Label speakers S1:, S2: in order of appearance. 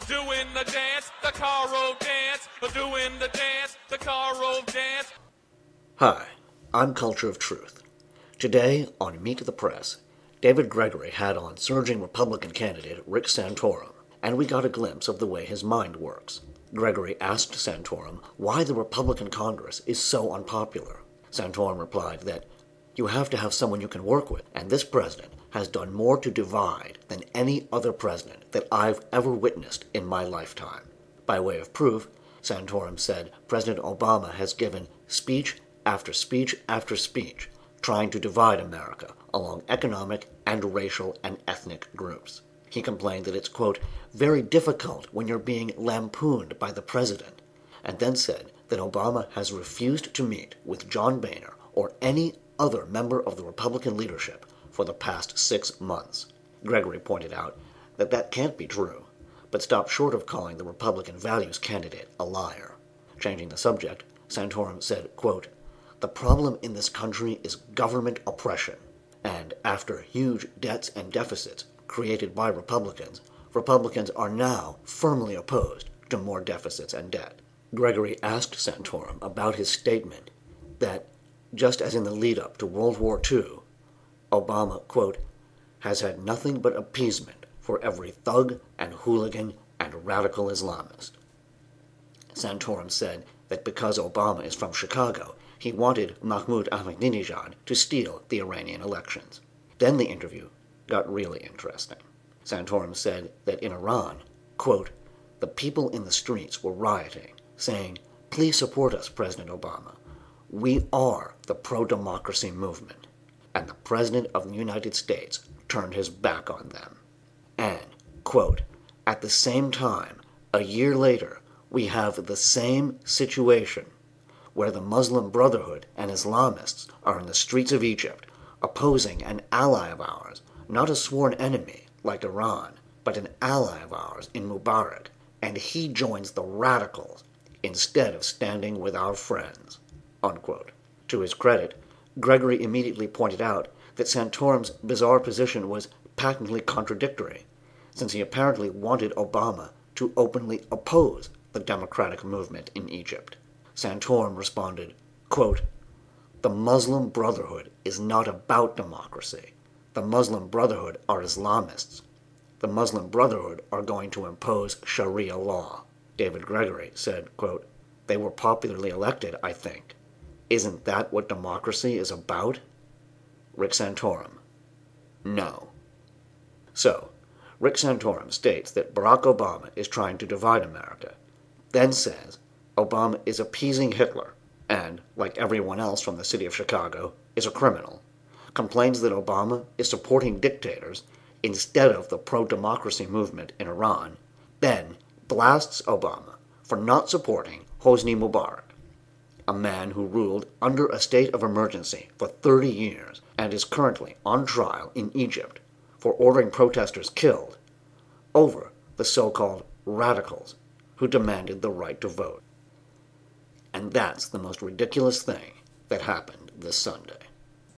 S1: doing the dance, the Caro dance, doing the dance, the Caro dance.
S2: Hi, I'm Culture of Truth. Today on Meet the Press, David Gregory had on surging Republican candidate Rick Santorum, and we got a glimpse of the way his mind works. Gregory asked Santorum why the Republican Congress is so unpopular. Santorum replied that you have to have someone you can work with, and this president has done more to divide than any other president that I've ever witnessed in my lifetime. By way of proof, Santorum said President Obama has given speech after speech after speech trying to divide America along economic and racial and ethnic groups. He complained that it's, quote, very difficult when you're being lampooned by the president, and then said that Obama has refused to meet with John Boehner or any other member of the Republican leadership for the past 6 months. Gregory pointed out that that can't be true, but stopped short of calling the Republican values candidate a liar. Changing the subject, Santorum said, quote, the problem in this country is government oppression, and after huge debts and deficits created by Republicans, Republicans are now firmly opposed to more deficits and debt. Gregory asked Santorum about his statement that, just as in the lead-up to World War II, Obama, quote, has had nothing but appeasement for every thug and hooligan and radical Islamist. Santorum said that because Obama is from Chicago, he wanted Mahmoud Ahmadinejad to steal the Iranian elections. Then the interview got really interesting. Santorum said that in Iran, quote, the people in the streets were rioting, saying, please support us, President Obama. We are the pro-democracy movement. And the President of the United States turned his back on them. And, quote, at the same time, a year later, we have the same situation where the Muslim Brotherhood and Islamists are in the streets of Egypt, opposing an ally of ours, not a sworn enemy like Iran, but an ally of ours in Mubarak, and he joins the radicals instead of standing with our friends, unquote. To his credit, Gregory immediately pointed out that Santorum's bizarre position was patently contradictory, since he apparently wanted Obama to openly oppose the democratic movement in Egypt. Santorum responded, quote, the Muslim Brotherhood is not about democracy. The Muslim Brotherhood are Islamists. The Muslim Brotherhood are going to impose Sharia law. David Gregory said, quote, they were popularly elected, I think. Isn't that what democracy is about? Rick Santorum, no. So, Rick Santorum states that Barack Obama is trying to divide America, then says Obama is appeasing Hitler and, like everyone else from the city of Chicago, is a criminal, complains that Obama is supporting dictators instead of the pro-democracy movement in Iran, then blasts Obama for not supporting Hosni Mubarak, a man who ruled under a state of emergency for 30 years and is currently on trial in Egypt for ordering protesters killed over the so-called radicals who demanded the right to vote. And that's the most ridiculous thing that happened this Sunday.